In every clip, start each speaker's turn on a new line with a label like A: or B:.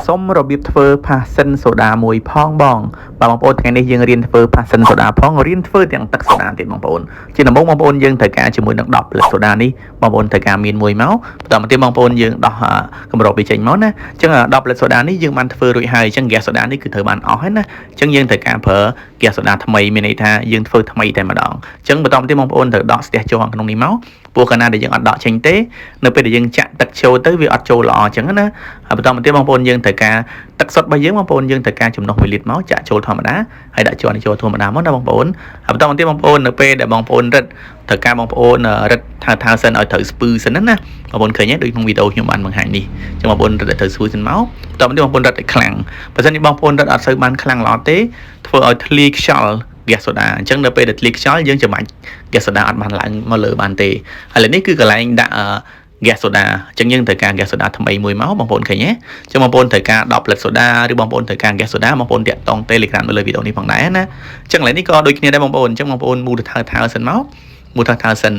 A: ส้มระเบียบเฟอร์พาเซนโซดามวยพองบองบางปนไงนี่ยังเรียนเฟอร์พาเซนโซดาพองเรียนเฟอร์อย่างตักโซดาติดบางปนจีนบางปนยังแต่การจมูกดักดอกเปลือกโซดานี่บางปนแต่การมีนมวยเมาส์แต่มาที่บางปนยังดอกกำลังไปเจงเมาส์นะจังดอกเปลือกโซดานี่ยังมันเฟอร์รุ่ยหายจังแกโซดานี่คือเธอมันออกให้นะจังยังแต่การเผลอแกโซดาทำไมมีในท่ายังเฟอร์ทำไมแต่มาดองจังมาตอนที่บางปนเธอดอกสเตียจงตรงนี้เมาส์พวกกันน่าจะยังอัดดอกเชงเต้เนื้อไปเดี๋ยวยังจะตักโชว์tới วิอัดโชว์หล่อจังนะมาตอนที่บางปนยังแต่การตักสดใบยังบางปนยังแต่การจุ่มนกวิลิตเมาส์จะโชว์ธรรมดาให้ได้โชว์ในโชว์ธรรมดาเมาส์ได้บางปนมาตอนที่บางปนเนื้อไปเดี๋ยวบางปนรัดแต่การบางปนรัดทางเส้นเอาถือสปืนเส้นนั้นนะบางปนเคยเนี้ยโดยក្នុងវីដេអូខ្ញុំបានបង្ហាញនេះចឹងបងប្អូនរត់ទៅស្ពឺសិនមកតើមិនបងប្អូនរត់ឲ្យខ្លាំងបើសិនជាបងប្អូនរត់អត់សូវបានខ្លាំងល្អទេធ្វើឲ្យធ្លាយខ្យល់แกสโซดาអញ្ចឹងនៅពេលដែលធ្លាយខ្យល់យើងចាំបាច់แกสโซดาអត់បានឡើងមកលើបានទេហើយនេះគឺកន្លែងដាក់แกสโซดาអញ្ចឹងយើងត្រូវការแกสโซดาថ្មីមួយមកបងប្អូនឃើញទេអញ្ចឹងបងប្អូនត្រូវការ10 lít សូដាឬបងប្អូនត្រូវការแกสโซดาបងប្អូនតាក់តង Telegram នៅលើវីដេអូនេះផងដែរណាអញ្ចឹងឥឡូវនេះក៏ដូចគ្នាដែរបងប្អូនអញ្ចឹងបងប្អូនមូលថើសិនមកមូលថើសិន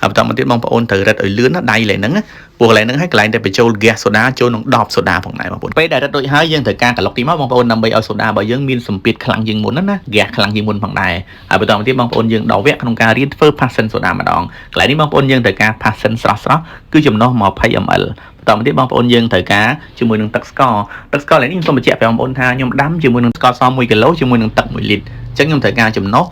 A: ហើយបន្តមកទៀតបងប្អូនត្រូវរឹតឲ្យលឿនណាដៃឡើងហ្នឹងណាព្រោះកន្លែងហ្នឹងហើយកន្លែងដែលបញ្ចូល gas soda ចូលក្នុង10 soda ផងដែរបងប្អូនពេលដែលរឹតរួចហើយយើងត្រូវការកន្លុកទីមកបងប្អូនដើម្បីឲ្យ soda របស់យើងមានសម្ពាធខ្លាំងជាងមុនណា gas ខ្លាំងជាងមុនផងដែរហើយបន្តមកទៀតបងប្អូនយើងដកវគ្គក្នុងការរៀនធ្វើ passion soda ម្ដងកន្លែងនេះបងប្អូនយើងត្រូវការ passion ស្រស់ៗគឺចំណុះ 20 ml បន្តមកទៀតបងប្អូនយើងត្រូវការជាមួយនឹងទឹកស្ករនេះខ្ញុំសូមបញ្ជាក់ប្រាប់បងប្អូនថាខ្ញុំដាំជាមួយនឹងស្ករស1គីឡូជាមួយនឹងទឹក1លីត្រអញ្ចឹងខ្ញុំត្រូវការចំណុះ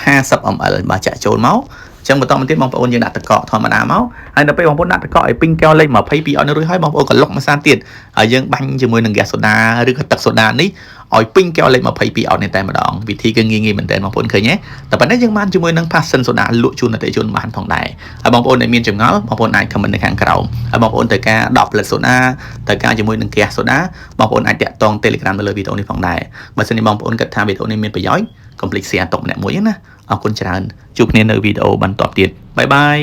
A: 50 ml បើចាក់ចូលមកចឹងបន្តមកទៀតបងប្អូនយើងដាក់ទឹកកកធម្មតាមកហើយដល់ពេលបងប្អូនដាក់ទឹកកកឲ្យពេញកែវលេខ22អត់នៅរួចហើយបងប្អូនកន្លុកម្សៅទៀតហើយយើងបាញ់ជាមួយនឹង gas soda ឬក៏ទឹកសូដានេះឲ្យពេញកែវលេខ22អត់នេះតែម្ដងវិធីគឺងាយៗមែនតើបងប្អូនឃើញទេតែប៉ុណ្ណេះយើងបានជាមួយនឹង passion soda លក់ជូនអតិថិជនបានផងដែរហើយបងប្អូនដែលមានចម្ងល់បងប្អូនអាច comment នៅខាងក្រោមហើយបងប្អូនត្រូវការ10 lít soda ត្រូវការជាមួយនឹង gas soda បងប្អូនអាចតាក់ទង Telegram នៅលើវីដេអូនេះផងដែរបើសិនជាបងប្អូនគិតថាវីដេអូនេះមានប្រយោជន៍ complete share ទុកម្នាក់មួយណាអរគុណច្រើនជួបគ្នានៅវីដេអូបន្តទៀតបាយបាយ